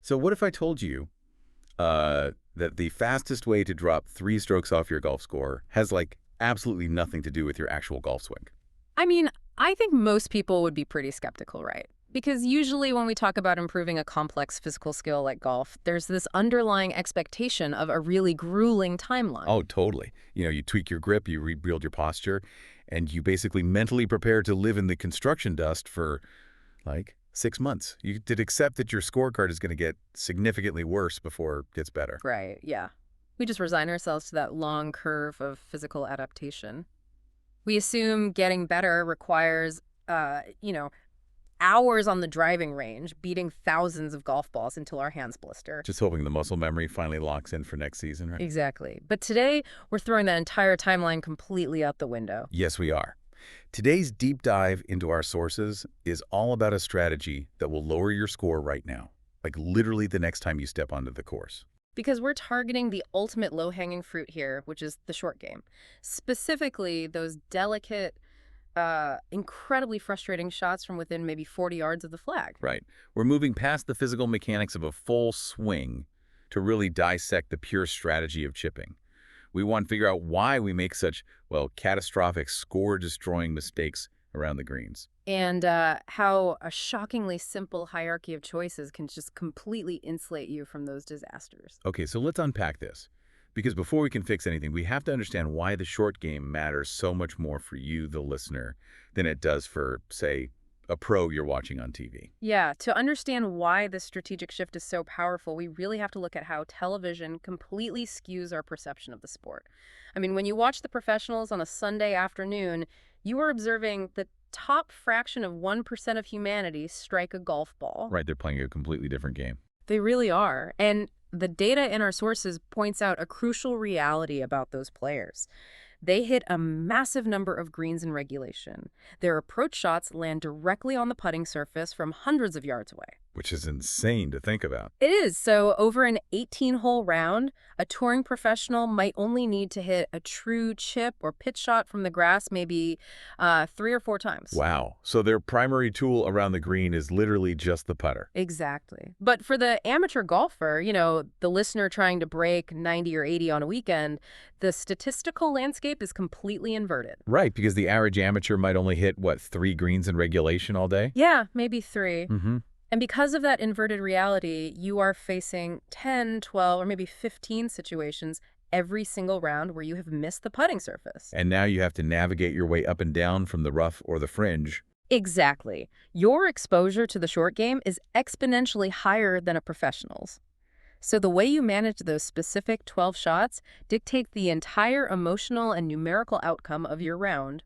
So what if I told you that the fastest way to drop 3 strokes off your golf score has, like, absolutely nothing to do with your actual golf swing? I mean, I think most people would be pretty skeptical, right? Because usually when we talk about improving a complex physical skill like golf, there's this underlying expectation of a really grueling timeline. Oh, totally. You tweak your grip, you rebuild your posture, and you basically mentally prepare to live in the construction dust for, like, 6 months. You did accept that your scorecard is going to get significantly worse before it gets better. Right, yeah. We just resign ourselves to that long curve of physical adaptation. We assume getting better requires, hours on the driving range, beating thousands of golf balls until our hands blister. Just hoping the muscle memory finally locks in for next season, right? Exactly. But today, we're throwing that entire timeline completely out the window. Yes, we are. Today's deep dive into our sources is all about a strategy that will lower your score right now, like literally the next time you step onto the course. Because we're targeting the ultimate low-hanging fruit here, which is the short game. Specifically, those delicate, incredibly frustrating shots from within maybe 40 yards of the flag. Right. We're moving past the physical mechanics of a full swing to really dissect the pure strategy of chipping. We want to figure out why we make such, well, catastrophic score-destroying mistakes around the greens. And how a shockingly simple hierarchy of choices can just completely insulate you from those disasters. Okay, so let's unpack this. Because before we can fix anything, we have to understand why the short game matters so much more for you, the listener, than it does for, say, a pro you're watching on TV. Yeah, to understand why this strategic shift is so powerful, we really have to look at how television completely skews our perception of the sport. I mean, when you watch the professionals on a Sunday afternoon, you are observing the top fraction of 1% of humanity strike a golf ball. Right, they're playing a completely different game. They really are. And the data in our sources points out a crucial reality about those players. They hit a massive number of greens in regulation. Their approach shots land directly on the putting surface from hundreds of yards away. Which is insane to think about. It is. So over an 18-hole round, a touring professional might only need to hit a true chip or pitch shot from the grass maybe 3 or 4 times. Wow. So their primary tool around the green is literally just the putter. Exactly. But for the amateur golfer, the listener trying to break 90 or 80 on a weekend, the statistical landscape is completely inverted. Right, because the average amateur might only hit, 3 greens in regulation all day? Yeah, maybe 3. Mm-hmm. And because of that inverted reality, you are facing 10, 12, or maybe 15 situations every single round where you have missed the putting surface. And now you have to navigate your way up and down from the rough or the fringe. Exactly. Your exposure to the short game is exponentially higher than a professional's. So the way you manage those specific 12 shots dictate the entire emotional and numerical outcome of your round.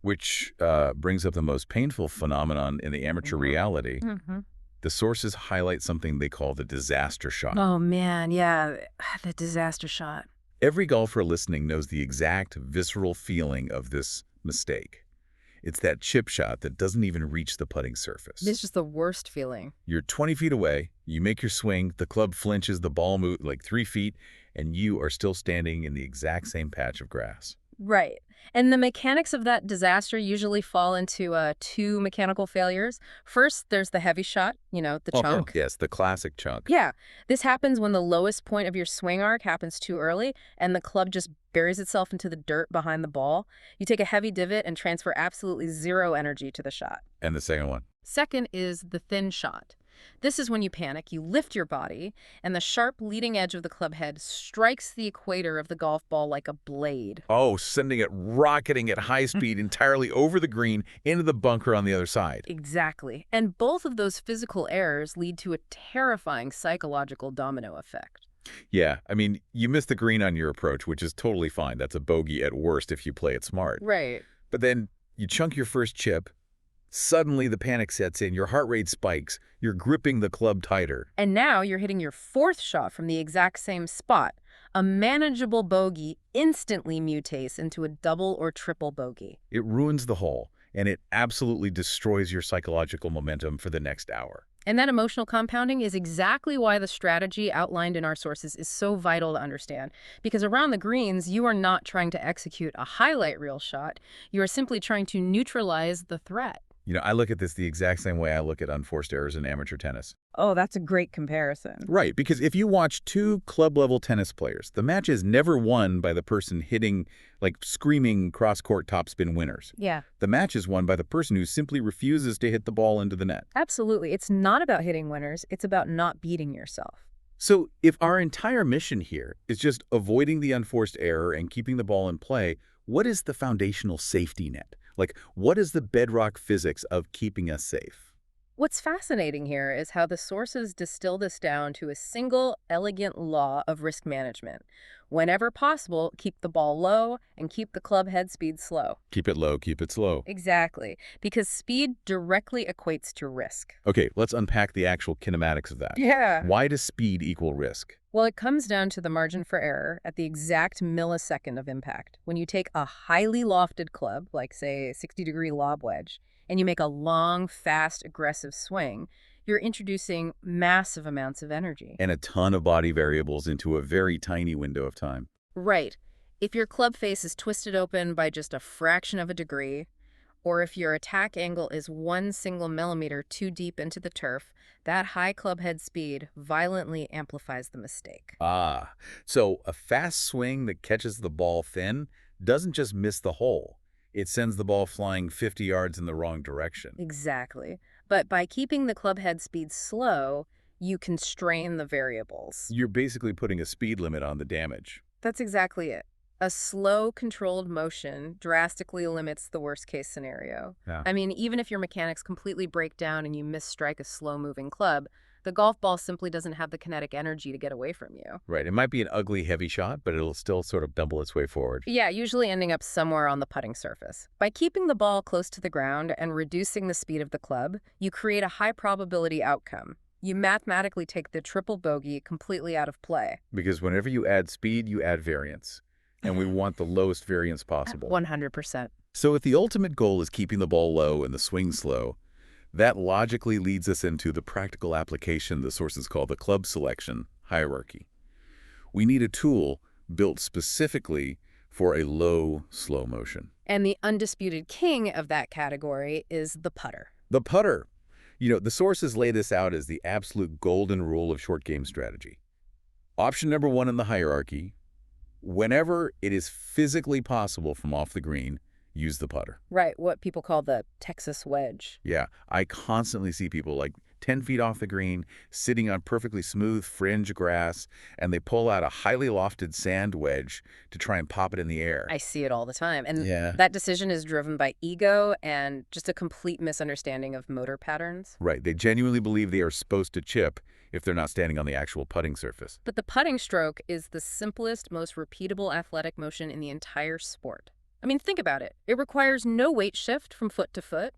Which brings up the most painful phenomenon in the amateur reality. Mm-hmm. The sources highlight something they call the disaster shot. Oh, man, yeah, the disaster shot. Every golfer listening knows the exact visceral feeling of this mistake. It's that chip shot that doesn't even reach the putting surface. It's just the worst feeling. You're 20 feet away, you make your swing, the club flinches, the ball moves like 3 feet, and you are still standing in the exact same patch of grass. Right. And the mechanics of that disaster usually fall into 2 mechanical failures. First, there's the heavy shot, the chunk. Yes, the classic chunk. Yeah. This happens when the lowest point of your swing arc happens too early and the club just buries itself into the dirt behind the ball. You take a heavy divot and transfer absolutely zero energy to the shot. And the second one? Second is the thin shot. This is when you panic, you lift your body, and the sharp leading edge of the club head strikes the equator of the golf ball like a blade. Oh, sending it rocketing at high speed entirely over the green into the bunker on the other side. Exactly. And both of those physical errors lead to a terrifying psychological domino effect. Yeah, I mean, you miss the green on your approach, which is totally fine. That's a bogey at worst if you play it smart. Right. But then you chunk your first chip. Suddenly the panic sets in, your heart rate spikes, you're gripping the club tighter. And now you're hitting your 4th shot from the exact same spot. A manageable bogey instantly mutates into a double or triple bogey. It ruins the hole, and it absolutely destroys your psychological momentum for the next hour. And that emotional compounding is exactly why the strategy outlined in our sources is so vital to understand. Because around the greens, you are not trying to execute a highlight reel shot. You are simply trying to neutralize the threat. I look at this the exact same way I look at unforced errors in amateur tennis. Oh, that's a great comparison. Right, because if you watch two club-level tennis players, the match is never won by the person hitting, like, screaming cross-court topspin winners. Yeah. The match is won by the person who simply refuses to hit the ball into the net. Absolutely. It's not about hitting winners. It's about not beating yourself. So if our entire mission here is just avoiding the unforced error and keeping the ball in play, what is the foundational safety net? Like, what is the bedrock physics of keeping us safe? What's fascinating here is how the sources distill this down to a single, elegant law of risk management. Whenever possible, keep the ball low and keep the club head speed slow. Keep it low, keep it slow. Exactly, because speed directly equates to risk. Okay, let's unpack the actual kinematics of that. Yeah. Why does speed equal risk? Well, it comes down to the margin for error at the exact millisecond of impact. When you take a highly lofted club, like, say, a 60-degree lob wedge, and you make a long, fast, aggressive swing, you're introducing massive amounts of energy. And a ton of body variables into a very tiny window of time. Right. If your club face is twisted open by just a fraction of a degree, or if your attack angle is 1 single millimeter too deep into the turf, that high club head speed violently amplifies the mistake. Ah, so a fast swing that catches the ball thin doesn't just miss the hole. It sends the ball flying 50 yards in the wrong direction. Exactly. But by keeping the club head speed slow, you constrain the variables. You're basically putting a speed limit on the damage. That's exactly it. A slow, controlled motion drastically limits the worst-case scenario. Yeah. I mean, even if your mechanics completely break down and you misstrike a slow-moving club, the golf ball simply doesn't have the kinetic energy to get away from you. Right. It might be an ugly, heavy shot, but it'll still sort of double its way forward. Yeah, usually ending up somewhere on the putting surface. By keeping the ball close to the ground and reducing the speed of the club, you create a high-probability outcome. You mathematically take the triple bogey completely out of play. Because whenever you add speed, you add variance. And we want the lowest variance possible. 100%. So if the ultimate goal is keeping the ball low and the swing slow, that logically leads us into the practical application the sources call the club selection hierarchy. We need a tool built specifically for a low, slow motion. And the undisputed king of that category is the putter. The putter. The sources lay this out as the absolute golden rule of short game strategy. Option number 1 in the hierarchy: whenever it is physically possible from off the green, use the putter. Right, what people call the Texas wedge. Yeah, I constantly see people like 10 feet off the green, sitting on perfectly smooth fringe grass, and they pull out a highly lofted sand wedge to try and pop it in the air. I see it all the time. And Yeah. that decision is driven by ego and just a complete misunderstanding of motor patterns. Right, they genuinely believe they are supposed to chip if they're not standing on the actual putting surface. But the putting stroke is the simplest, most repeatable athletic motion in the entire sport. I mean, think about it. It requires no weight shift from foot to foot.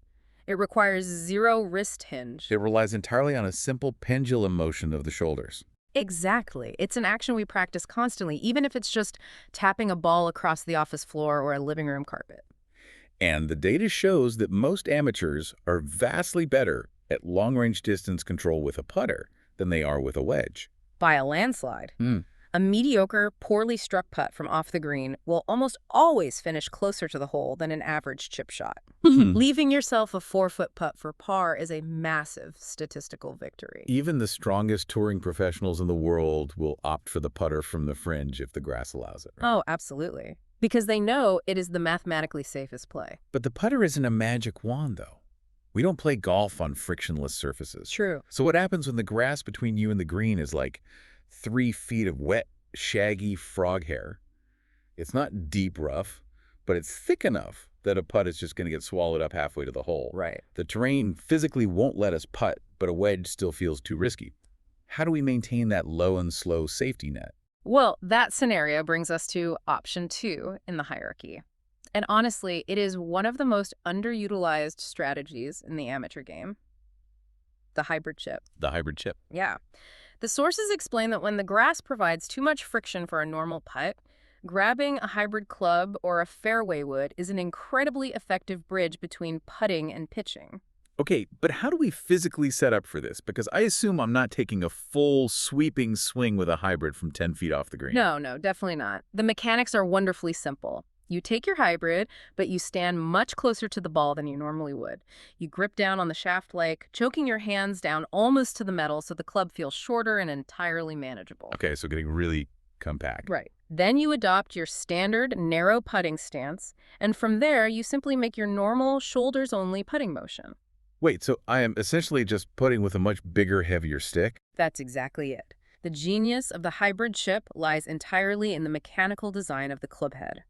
It requires zero wrist hinge. It relies entirely on a simple pendulum motion of the shoulders. Exactly. It's an action we practice constantly, even if it's just tapping a ball across the office floor or a living room carpet. And the data shows that most amateurs are vastly better at long-range distance control with a putter than they are with a wedge. By a landslide. Hmm. A mediocre, poorly struck putt from off the green will almost always finish closer to the hole than an average chip shot. Leaving yourself a 4-foot putt for par is a massive statistical victory. Even the strongest touring professionals in the world will opt for the putter from the fringe if the grass allows it. Right? Oh, absolutely. Because they know it is the mathematically safest play. But the putter isn't a magic wand, though. We don't play golf on frictionless surfaces. True. So what happens when the grass between you and the green is like 3 feet of wet, shaggy frog hair? It's not deep rough, but it's thick enough that a putt is just going to get swallowed up halfway to the hole. Right. The terrain physically won't let us putt, but a wedge still feels too risky. How do we maintain that low and slow safety net? Well, that scenario brings us to option 2 in the hierarchy. And honestly, it is one of the most underutilized strategies in the amateur game. The hybrid chip. The hybrid chip. Yeah. The sources explain that when the grass provides too much friction for a normal putt, grabbing a hybrid club or a fairway wood is an incredibly effective bridge between putting and pitching. Okay, but how do we physically set up for this? Because I assume I'm not taking a full sweeping swing with a hybrid from 10 feet off the green. No, definitely not. The mechanics are wonderfully simple. You take your hybrid, but you stand much closer to the ball than you normally would. You grip down on the shaft like choking your hands down almost to the metal so the club feels shorter and entirely manageable. Okay, so getting really compact. Right. Then you adopt your standard narrow putting stance, and from there you simply make your normal shoulders-only putting motion. Wait, so I am essentially just putting with a much bigger, heavier stick? That's exactly it. The genius of the hybrid chip lies entirely in the mechanical design of the club head.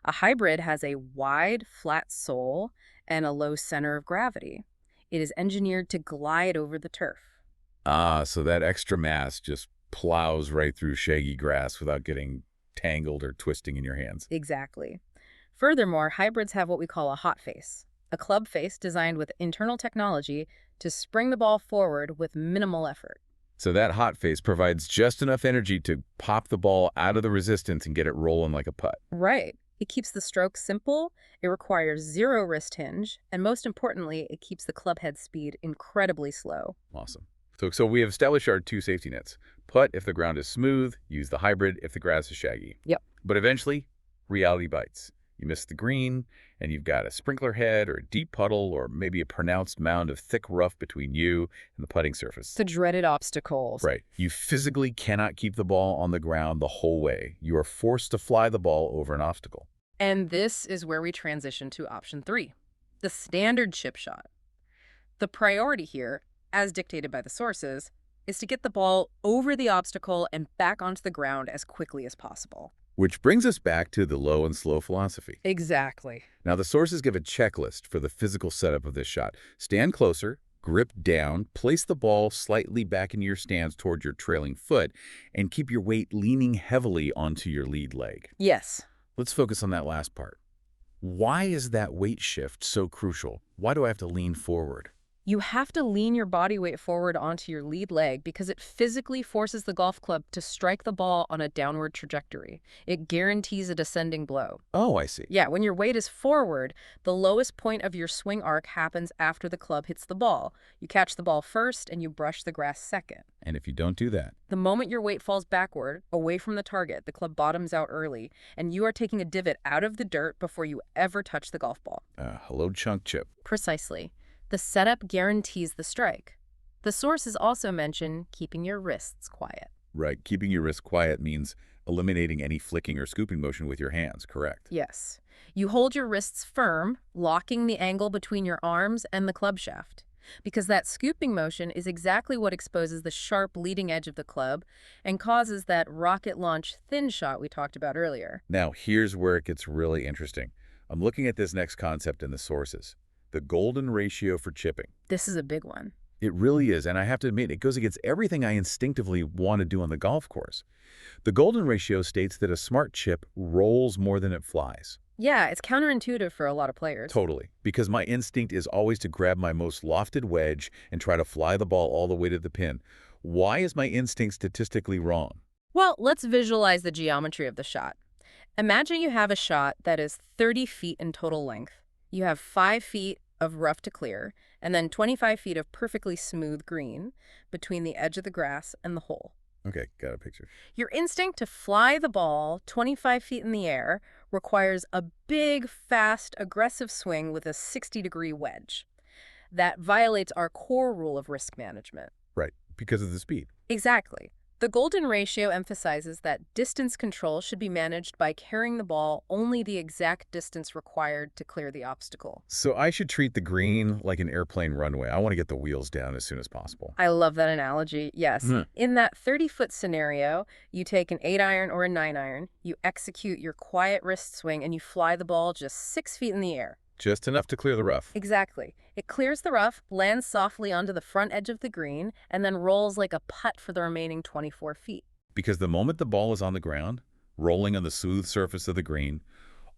A hybrid has a wide, flat sole and a low center of gravity. It is engineered to glide over the turf. Ah, so that extra mass just plows right through shaggy grass without getting tangled or twisting in your hands. Exactly. Furthermore, hybrids have what we call a hot face, a club face designed with internal technology to spring the ball forward with minimal effort. So that hot face provides just enough energy to pop the ball out of the resistance and get it rolling like a putt. Right. It keeps the stroke simple, it requires zero wrist hinge, and most importantly, it keeps the club head speed incredibly slow. Awesome. So we have established our two safety nets. Putt if the ground is smooth, use the hybrid if the grass is shaggy. Yep. But eventually, reality bites. You miss the green, and you've got a sprinkler head or a deep puddle or maybe a pronounced mound of thick rough between you and the putting surface. The dreaded obstacles. Right. You physically cannot keep the ball on the ground the whole way. You are forced to fly the ball over an obstacle. And this is where we transition to option 3, the standard chip shot. The priority here, as dictated by the sources, is to get the ball over the obstacle and back onto the ground as quickly as possible. Which brings us back to the low and slow philosophy. Exactly. Now, the sources give a checklist for the physical setup of this shot. Stand closer, grip down, place the ball slightly back in your stance toward your trailing foot, and keep your weight leaning heavily onto your lead leg. Yes. Let's focus on that last part. Why is that weight shift so crucial? Why do I have to lean forward? You have to lean your body weight forward onto your lead leg because it physically forces the golf club to strike the ball on a downward trajectory. It guarantees a descending blow. Oh, I see. Yeah, when your weight is forward, the lowest point of your swing arc happens after the club hits the ball. You catch the ball first and you brush the grass second. And if you don't do that? The moment your weight falls backward, away from the target, the club bottoms out early, and you are taking a divot out of the dirt before you ever touch the golf ball. Hello, chunk chip. Precisely. The setup guarantees the strike. The sources also mention keeping your wrists quiet. Right. Keeping your wrist quiet means eliminating any flicking or scooping motion with your hands, correct? Yes. You hold your wrists firm, locking the angle between your arms and the club shaft. Because that scooping motion is exactly what exposes the sharp leading edge of the club and causes that rocket launch thin shot we talked about earlier. Now, here's where it gets really interesting. I'm looking at this next concept in the sources. The golden ratio for chipping. This is a big one. It really is, and I have to admit, it goes against everything I instinctively want to do on the golf course. The golden ratio states that a smart chip rolls more than it flies. Yeah, it's counterintuitive for a lot of players. Totally, because my instinct is always to grab my most lofted wedge and try to fly the ball all the way to the pin. Why is my instinct statistically wrong? Well, let's visualize the geometry of the shot. Imagine you have a shot that is 30 feet in total length. You have 5 feet of rough to clear, and then 25 feet of perfectly smooth green between the edge of the grass and the hole. Okay, got a picture. Your instinct to fly the ball 25 feet in the air requires a big, fast, aggressive swing with a 60-degree wedge. That violates our core rule of risk management. Right, because of the speed. Exactly. The golden ratio emphasizes that distance control should be managed by carrying the ball only the exact distance required to clear the obstacle. So I should treat the green like an airplane runway. I want to get the wheels down as soon as possible. I love that analogy, yes. In that 30-foot scenario, you take an 8-iron or a 9-iron, you execute your quiet wrist swing, and you fly the ball just 6 feet in the air. Just enough to clear the rough. Exactly. It clears the rough, lands softly onto the front edge of the green, and then rolls like a putt for the remaining 24 feet. Because the moment the ball is on the ground, rolling on the smooth surface of the green,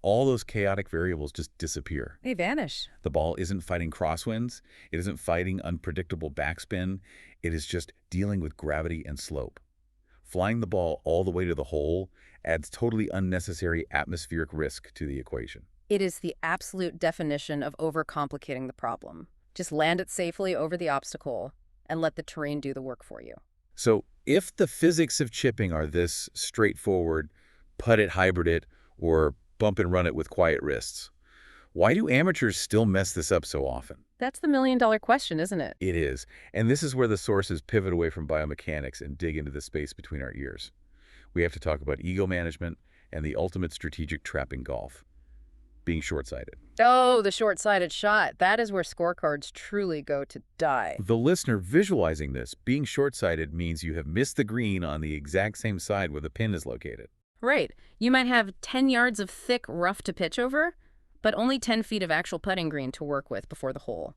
all those chaotic variables just disappear. They vanish. The ball isn't fighting crosswinds. It isn't fighting unpredictable backspin. It is just dealing with gravity and slope. Flying the ball all the way to the hole adds totally unnecessary atmospheric risk to the equation. It is the absolute definition of overcomplicating the problem. Just land it safely over the obstacle and let the terrain do the work for you. So if the physics of chipping are this straightforward, putt it, hybrid it, or bump and run it with quiet wrists. Why do amateurs still mess this up so often? That's the million-dollar question, isn't it? It is. And this is where the sources pivot away from biomechanics and dig into the space between our ears. We have to talk about ego management and the ultimate strategic trap in golf, being short-sighted. Oh, the short-sighted shot. That is where scorecards truly go to die. The listener visualizing this, being short-sighted means you have missed the green on the exact same side where the pin is located. Right. You might have 10 yards of thick rough to pitch over, but only 10 feet of actual putting green to work with before the hole.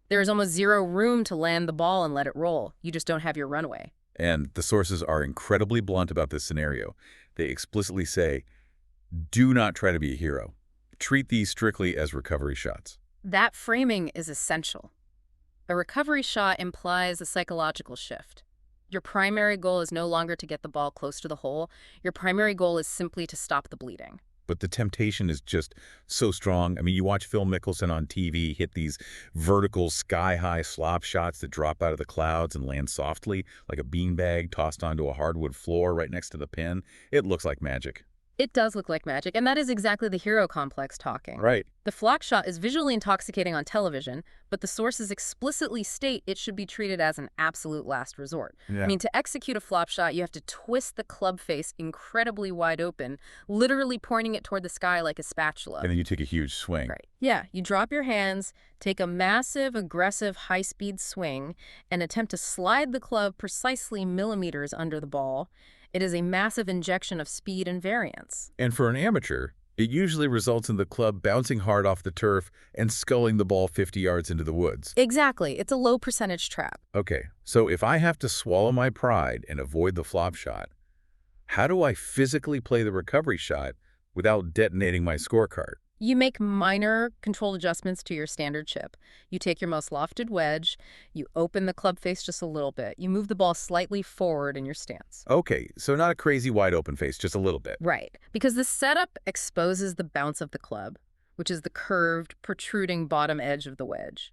There is almost zero room to land the ball and let it roll. You just don't have your runway. And the sources are incredibly blunt about this scenario. They explicitly say, do not try to be a hero. Treat these strictly as recovery shots. That framing is essential. A recovery shot implies a psychological shift. Your primary goal is no longer to get the ball close to the hole. Your primary goal is simply to stop the bleeding. But the temptation is just so strong. I mean, you watch Phil Mickelson on TV hit these vertical, sky-high slop shots that drop out of the clouds and land softly, like a beanbag tossed onto a hardwood floor right next to the pin. It looks like magic. It does look like magic, and that is exactly the hero complex talking. Right. The flock shot is visually intoxicating on television, but the sources explicitly state it should be treated as an absolute last resort. Yeah. I mean, to execute a flop shot, you have to twist the club face incredibly wide open, literally pointing it toward the sky like a spatula. And then you take a huge swing. Right. Yeah, you drop your hands, take a massive, aggressive, high-speed swing, and attempt to slide the club precisely millimeters under the ball. It is a massive injection of speed and variance. And for an amateur, it usually results in the club bouncing hard off the turf and sculling the ball 50 yards into the woods. Exactly. It's a low-percentage trap. Okay, so if I have to swallow my pride and avoid the flop shot, how do I physically play the recovery shot without detonating my scorecard? You make minor controlled adjustments to your standard chip. You take your most lofted wedge, you open the club face just a little bit, you move the ball slightly forward in your stance. Okay, so not a crazy wide open face, just a little bit. Right, because the setup exposes the bounce of the club, which is the curved, protruding bottom edge of the wedge.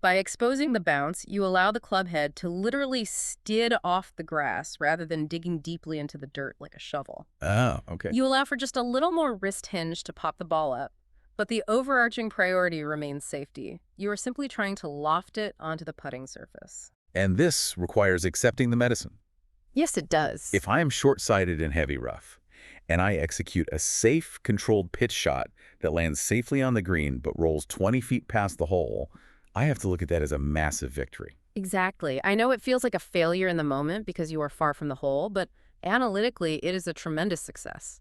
By exposing the bounce, you allow the club head to literally skid off the grass rather than digging deeply into the dirt like a shovel. Oh, okay. You allow for just a little more wrist hinge to pop the ball up, but the overarching priority remains safety. You are simply trying to loft it onto the putting surface. And this requires accepting the medicine. Yes, it does. If I am short-sighted in heavy rough, and I execute a safe, controlled pitch shot that lands safely on the green but rolls 20 feet past the hole, I have to look at that as a massive victory. Exactly. I know it feels like a failure in the moment because you are far from the hole, but analytically, it is a tremendous success.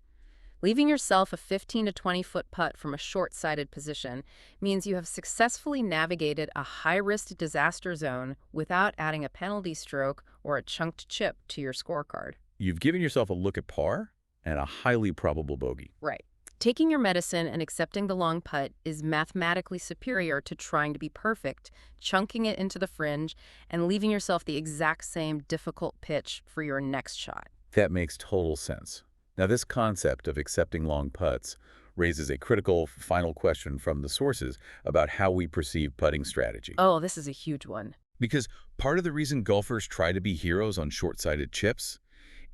Leaving yourself a 15 to 20-foot putt from a short-sighted position means you have successfully navigated a high-risk disaster zone without adding a penalty stroke or a chunked chip to your scorecard. You've given yourself a look at par and a highly probable bogey. Right. Taking your medicine and accepting the long putt is mathematically superior to trying to be perfect, chunking it into the fringe, and leaving yourself the exact same difficult pitch for your next shot. That makes total sense. Now, this concept of accepting long putts raises a critical final question from the sources about how we perceive putting strategy. Oh, this is a huge one. Because part of the reason golfers try to be heroes on short-sighted chips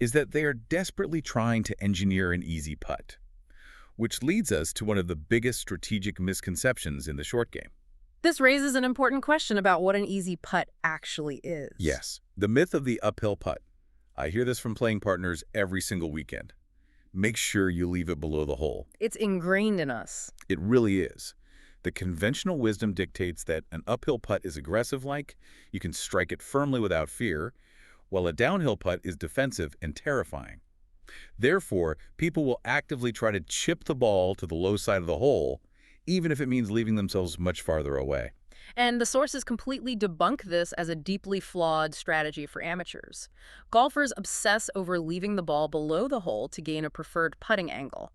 is that they are desperately trying to engineer an easy putt. Which leads us to one of the biggest strategic misconceptions in the short game. This raises an important question about what an easy putt actually is. Yes, the myth of the uphill putt. I hear this from playing partners every single weekend. Make sure you leave it below the hole. It's ingrained in us. It really is. The conventional wisdom dictates that an uphill putt is aggressive-like, you can strike it firmly without fear, while a downhill putt is defensive and terrifying. Therefore, people will actively try to chip the ball to the low side of the hole, even if it means leaving themselves much farther away. And the sources completely debunk this as a deeply flawed strategy for amateurs. Golfers obsess over leaving the ball below the hole to gain a preferred putting angle.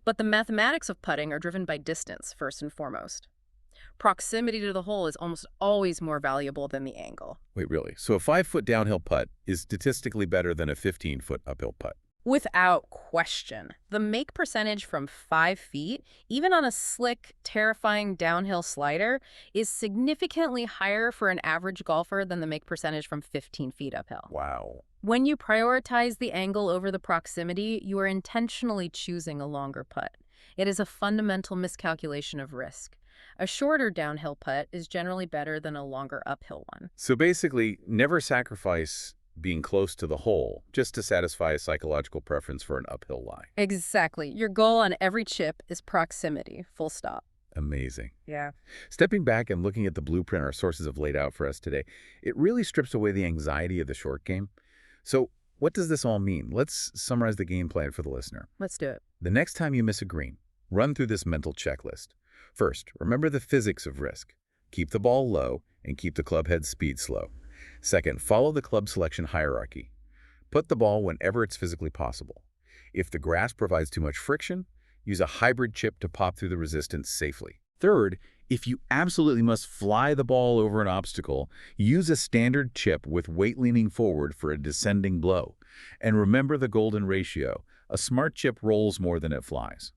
But the mathematics of putting are driven by distance, first and foremost. Proximity to the hole is almost always more valuable than the angle. Wait, really? So a 5-foot downhill putt is statistically better than a 15-foot uphill putt? Without question. The make percentage from 5 feet, even on a slick, terrifying downhill slider, is significantly higher for an average golfer than the make percentage from 15 feet uphill. Wow. When you prioritize the angle over the proximity, you are intentionally choosing a longer putt. It is a fundamental miscalculation of risk. A shorter downhill putt is generally better than a longer uphill one. So basically, never sacrifice being close to the hole just to satisfy a psychological preference for an uphill lie. Exactly. Your goal on every chip is proximity, full stop. Amazing. Yeah. Stepping back and looking at the blueprint our sources have laid out for us today, it really strips away the anxiety of the short game. So what does this all mean? Let's summarize the game plan for the listener. Let's do it. The next time you miss a green, run through this mental checklist. First, remember the physics of risk. Keep the ball low and keep the club head speed slow. Second, follow the club selection hierarchy. Put the ball whenever it's physically possible. If the grass provides too much friction, use a hybrid chip to pop through the resistance safely. Third, if you absolutely must fly the ball over an obstacle, use a standard chip with weight leaning forward for a descending blow. And remember the golden ratio. A smart chip rolls more than it flies.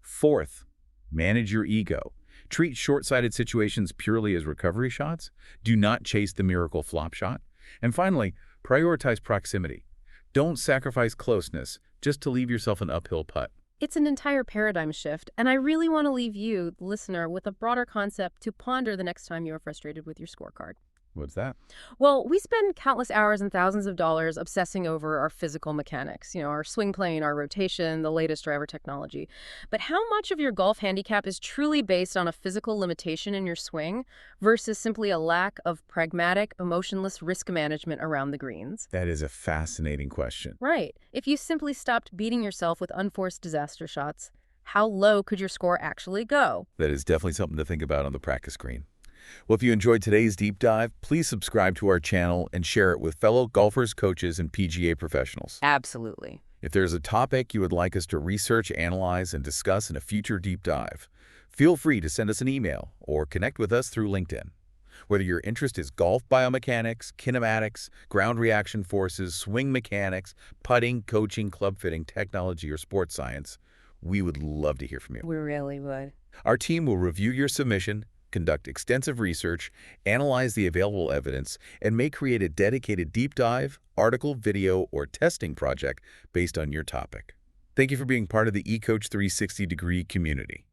Fourth, manage your ego. Treat short-sighted situations purely as recovery shots. Do not chase the miracle flop shot. And finally, prioritize proximity. Don't sacrifice closeness just to leave yourself an uphill putt. It's an entire paradigm shift, and I really want to leave you, the listener, with a broader concept to ponder the next time you are frustrated with your scorecard. What's that? Well, we spend countless hours and thousands of dollars obsessing over our physical mechanics, our swing plane, our rotation, the latest driver technology. But how much of your golf handicap is truly based on a physical limitation in your swing versus simply a lack of pragmatic, emotionless risk management around the greens? That is a fascinating question. Right. If you simply stopped beating yourself with unforced disaster shots, how low could your score actually go? That is definitely something to think about on the practice green. Well, if you enjoyed today's deep dive, please subscribe to our channel and share it with fellow golfers, coaches, and PGA professionals. Absolutely. If there's a topic you would like us to research, analyze, and discuss in a future deep dive, feel free to send us an email or connect with us through LinkedIn. Whether your interest is golf biomechanics, kinematics, ground reaction forces, swing mechanics, putting, coaching, club fitting, technology, or sports science, we would love to hear from you. We really would. Our team will review your submission, conduct extensive research, analyze the available evidence, and may create a dedicated deep dive, article, video, or testing project based on your topic. Thank you for being part of the eCoach 360 Degree community.